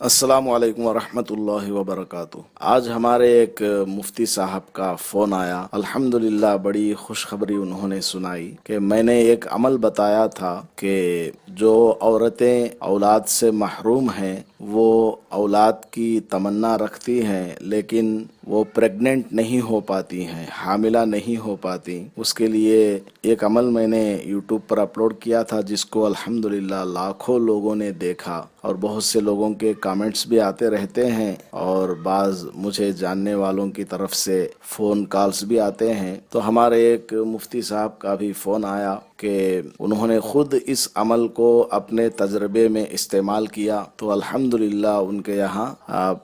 अस्सलाम वालेकुम वरहमतुल्लाहि वबरकातुह। आज हमारे एक मुफ्ती साहब का फ़ोन आया। अल्हम्दुलिल्लाह बड़ी खुशखबरी उन्होंने सुनाई कि मैंने एक अमल बताया था कि जो औरतें औलाद से महरूम हैं वो औलाद की तमन्ना रखती हैं लेकिन वो प्रेग्नेंट नहीं हो पाती हैं, हामिला नहीं हो पाती। उसके लिए एक अमल मैंने यूट्यूब पर अपलोड किया था जिसको अल्हम्दुलिल्लाह लाखों लोगों ने देखा और बहुत से लोगों के कमेंट्स भी आते रहते हैं और बाज़ मुझे जानने वालों की तरफ से फ़ोन कॉल्स भी आते हैं। तो हमारे एक मुफ्ती साहब का भी फ़ोन आया कि उन्होंने ख़ुद इस अमल को अपने तजर्बे में इस्तेमाल किया तो अल्हम्दुलिल्लाह उनके यहाँ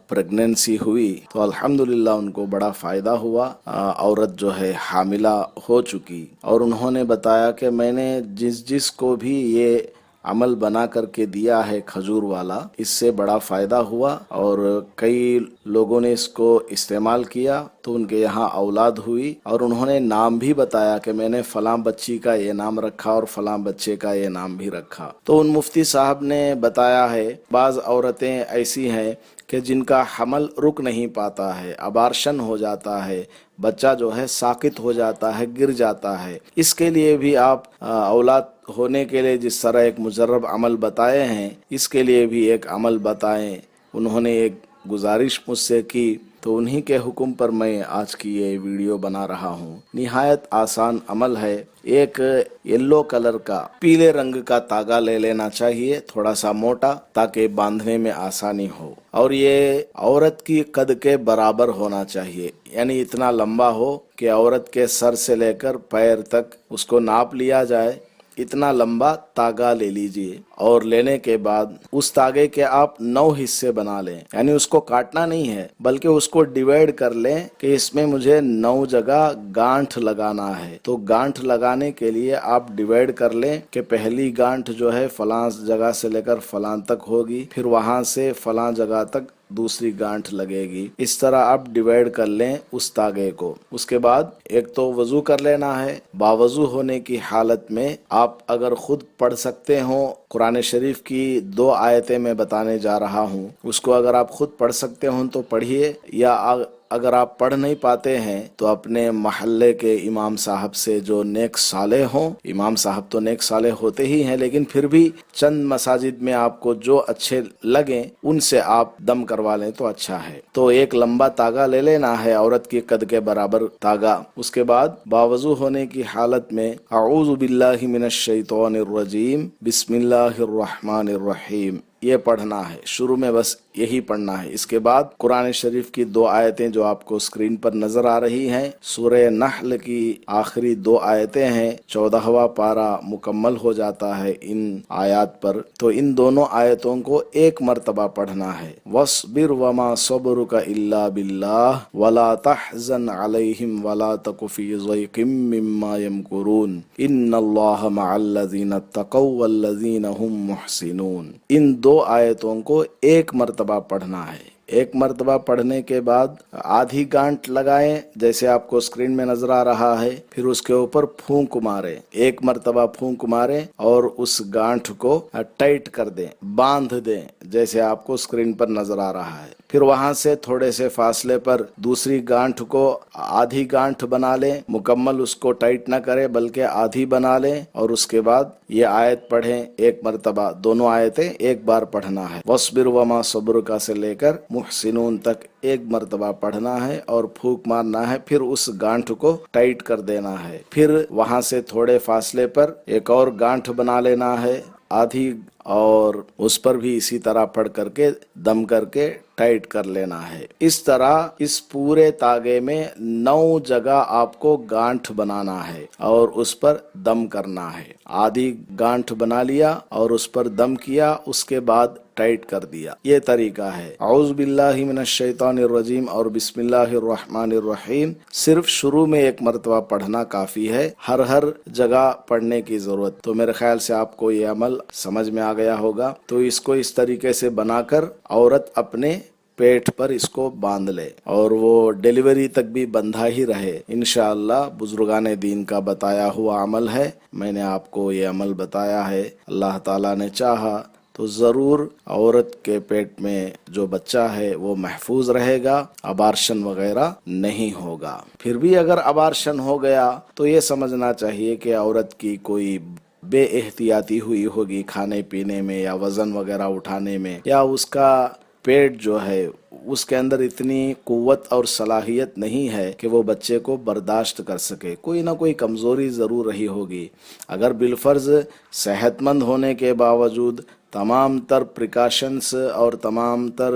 प्रेगनेंसी हुई। तो अल्हम्दुलिल्लाह उनको बड़ा फ़ायदा हुआ। औरत जो है हामिला हो चुकी और उन्होंने बताया कि मैंने जिस को भी ये अमल बना करके दिया है खजूर वाला, इससे बड़ा फ़ायदा हुआ और कई लोगों ने इसको इस्तेमाल किया तो उनके यहाँ औलाद हुई और उन्होंने नाम भी बताया कि मैंने फ़लाँ बच्ची का ये नाम रखा और फ़लाँ बच्चे का ये नाम भी रखा। तो उन मुफ्ती साहब ने बताया है बाज़ औरतें ऐसी हैं कि जिनका हमल रुक नहीं पाता है, अबार्शन हो जाता है, बच्चा जो है साकित हो जाता है, गिर जाता है। इसके लिए भी आप औलाद होने के लिए जिस तरह एक मुजर्रब अमल बताए हैं, इसके लिए भी एक अमल बताएं। उन्होंने एक गुजारिश मुझसे की तो उन्हीं के हुक्म पर मैं आज की ये वीडियो बना रहा हूँ। निहायत आसान अमल है। एक येलो कलर का, पीले रंग का तागा ले लेना चाहिए, थोड़ा सा मोटा, ताकि बांधने में आसानी हो और ये औरत की कद के बराबर होना चाहिए, यानी इतना लंबा हो कि औरत के सर से लेकर पैर तक उसको नाप लिया जाए। इतना लंबा तागा ले लीजिए और लेने के बाद उस तागे के आप 9 हिस्से बना लें, यानी उसको काटना नहीं है बल्कि उसको डिवाइड कर लें कि इसमें मुझे 9 जगह गांठ लगाना है। तो गांठ लगाने के लिए आप डिवाइड कर लें कि पहली गांठ जो है फलां जगह से लेकर फलां तक होगी, फिर वहां से फलां जगह तक दूसरी गांठ लगेगी। इस तरह आप डिवाइड कर लें उस तागे को। उसके बाद एक तो वजू कर लेना है। बावजू होने की हालत में आप अगर खुद पढ़ सकते हो, कुरान शरीफ की 2 आयतें मैं बताने जा रहा हूँ, उसको अगर आप खुद पढ़ सकते हो तो पढ़िए, या अगर आप पढ़ नहीं पाते हैं तो अपने महल्ले के इमाम साहब से जो नेक साले हों, इमाम साहब तो नेक साले होते ही हैं लेकिन फिर भी चंद मसाजिद में आपको जो अच्छे लगें उनसे आप दम करवा लें तो अच्छा है। तो एक लंबा तागा ले लेना है, औरत के कद के बराबर तागा। उसके बाद बावजू होने की हालत में अऊज़ु बिल्लाहि मिनश शैतानिर रजीम बिस्मिल्लाहिर रहमानिर रहीम ये पढ़ना है। शुरू में बस यही पढ़ना है। इसके बाद कुरान शरीफ की 2 आयतें जो आपको स्क्रीन पर नजर आ रही हैं, सूरह नहल की आखिरी 2 आयतें हैं। 14वां पारा मुकम्मल हो जाता है इन आयत पर। तो इन दोनों आयतों को एक मर्तबा पढ़ना है। वस्बिर वमा सब्रुका इल्ला बिल्लाह वला तहज़न अलैहिम वला तकु फी ज़ैक़िम मिम्मा यमकुरून इन्नल्लाह मअल्लज़ीना तक़ौ वल्लज़ीना हुम मुहसिनून। इन 2 आयतों को एक मर्तबा पढ़ना है। एक मर्तबा पढ़ने के बाद आधी गांठ लगाएं जैसे आपको स्क्रीन में नजर आ रहा है, फिर उसके ऊपर फूंक मारें। एक मर्तबा फूंक मारें और उस गांठ को टाइट कर दें, बांध दें जैसे आपको स्क्रीन पर नजर आ रहा है। फिर वहां से थोड़े से फासले पर दूसरी गांठ को आधी गांठ बना लें, मुकम्मल उसको टाइट ना करें बल्कि आधी बना लें और उसके बाद ये आयत पढ़ें एक मर्तबा। दोनों आयतें एक बार पढ़ना है। वस्बिर वमा सब्रुका से लेकर मुहसिनून तक एक मर्तबा पढ़ना है और फूंक मारना है, फिर उस गांठ को टाइट कर देना है। फिर वहां से थोड़े फासले पर एक और गांठ बना लेना है आधी, और उस पर भी इसी तरह पढ़ करके दम करके टाइट कर लेना है। इस तरह इस पूरे तागे में 9 जगह आपको गांठ बनाना है और उस पर दम करना है। आधी गांठ बना लिया और उस पर दम किया, उसके बाद टाइट कर दिया। ये तरीका है। औज़ु बिल्लाहि मिनश शैतानिर रजीम और बिस्मिल्लाहिर रहमानिर रहीम सिर्फ शुरू में एक मर्तबा पढ़ना काफी है, हर जगह पढ़ने की जरूरत। तो मेरे ख्याल से आपको ये अमल समझ में आ गया होगा। तो इसको इस तरीके से बनाकर औरत अपने पेट पर इसको बांध ले और वो डिलीवरी तक भी बंधा ही रहे। इंशाअल्लाह बुजुर्गाने दीन का बताया हुआ अमल है। मैंने आपको ये अमल बताया है। अल्लाह ताला ने चाहा تو ضرور عورت کے پیٹ میں جو بچہ ہے وہ محفوظ رہے گا، ابارشن وغیرہ نہیں ہوگا۔ پھر بھی اگر ابارشن ہو گیا تو یہ سمجھنا چاہیے کہ عورت کی کوئی بے احتیاطی ہوئی ہوگی کھانے پینے میں یا وزن وغیرہ اٹھانے میں، یا اس کا پیٹ جو ہے اس کے اندر اتنی قوت اور صلاحیت نہیں ہے کہ وہ بچے کو برداشت کر سکے، کوئی نہ کوئی کمزوری ضرور رہی ہوگی۔ اگر بالفرض صحت مند ہونے کے باوجود تمام تر پریکاشنز اور تمام تر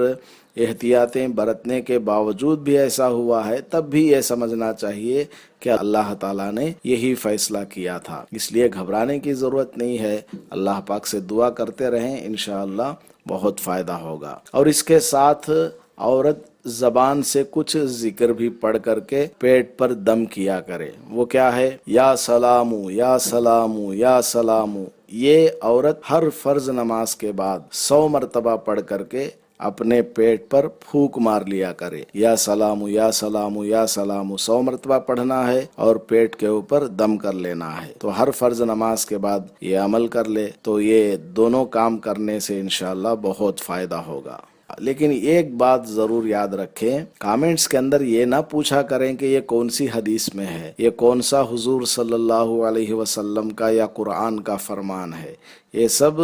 احتیاطیں برتنے کے باوجود بھی ایسا ہوا ہے، تب بھی یہ سمجھنا چاہیے کہ اللہ تعالیٰ نے یہی فیصلہ کیا تھا، اس لیے گھبرانے کی ضرورت نہیں ہے۔ اللہ پاک سے دعا کرتے رہیں، انشاءاللہ بہت فائدہ ہوگا۔ اور اس کے ساتھ عورت زبان سے کچھ ذکر بھی پڑھ کر کے پیٹ پر دم کیا کرے۔ وہ کیا ہے؟ یا سلامو یا سلامو یا سلامو۔ یہ عورت ہر فرض نماز کے بعد 100 مرتبہ پڑھ کر کے اپنے پیٹ پر پھونک مار لیا کرے۔ یا سلامو یا سلامو یا سلامو 100 مرتبہ پڑھنا ہے اور پیٹ کے اوپر دم کر لینا ہے۔ تو ہر فرض نماز کے بعد یہ عمل کر لے تو یہ دونوں کام کرنے سے انشاءاللہ بہت فائدہ ہوگا۔ لیکن ایک بات ضرور یاد رکھیں، کامنٹس کے اندر یہ نہ پوچھا کریں کہ یہ کون سی حدیث میں ہے، یہ کون سا حضور صلی اللہ علیہ وسلم کا یا قرآن کا فرمان ہے۔ یہ سب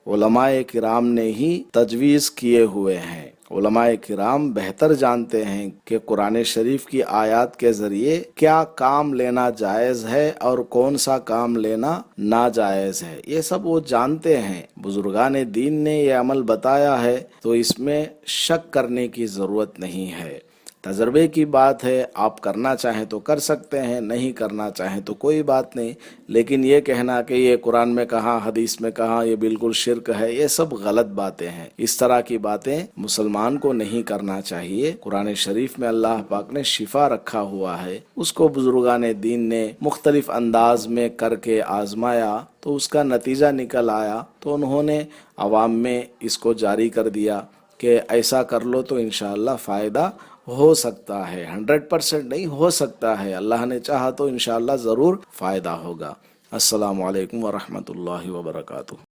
علماء کرام نے ہی تجویز کیے ہوئے ہیں۔ علماء کرام بہتر جانتے ہیں کہ قرآن شریف کی آیات کے ذریعے کیا کام لینا جائز ہے اور کون سا کام لینا ناجائز ہے، یہ سب وہ جانتے ہیں۔ بزرگان دین نے یہ عمل بتایا ہے تو اس میں شک کرنے کی ضرورت نہیں ہے۔ تجربے کی بات ہے، آپ کرنا چاہیں تو کر سکتے ہیں، نہیں کرنا چاہیں تو کوئی بات نہیں، لیکن یہ کہنا کہ یہ قرآن میں کہاں حدیث میں کہاں یہ بالکل شرک ہے، یہ سب غلط باتیں ہیں۔ اس طرح کی باتیں مسلمان کو نہیں کرنا چاہیے۔ قرآن شریف میں اللہ پاک نے شفا رکھا ہوا ہے، اس کو بزرگان دین نے مختلف انداز میں کر کے آزمایا تو اس کا نتیجہ نکل آیا، تو انہوں نے عوام میں اس کو جاری کر دیا کہ ایسا کر لو تو انشاءاللہ فائدہ ہو سکتا ہے۔ 100% نہیں ہو سکتا ہے، اللہ نے چاہا تو انشاءاللہ ضرور فائدہ ہوگا۔ السلام علیکم ورحمۃ اللہ وبرکاتہ۔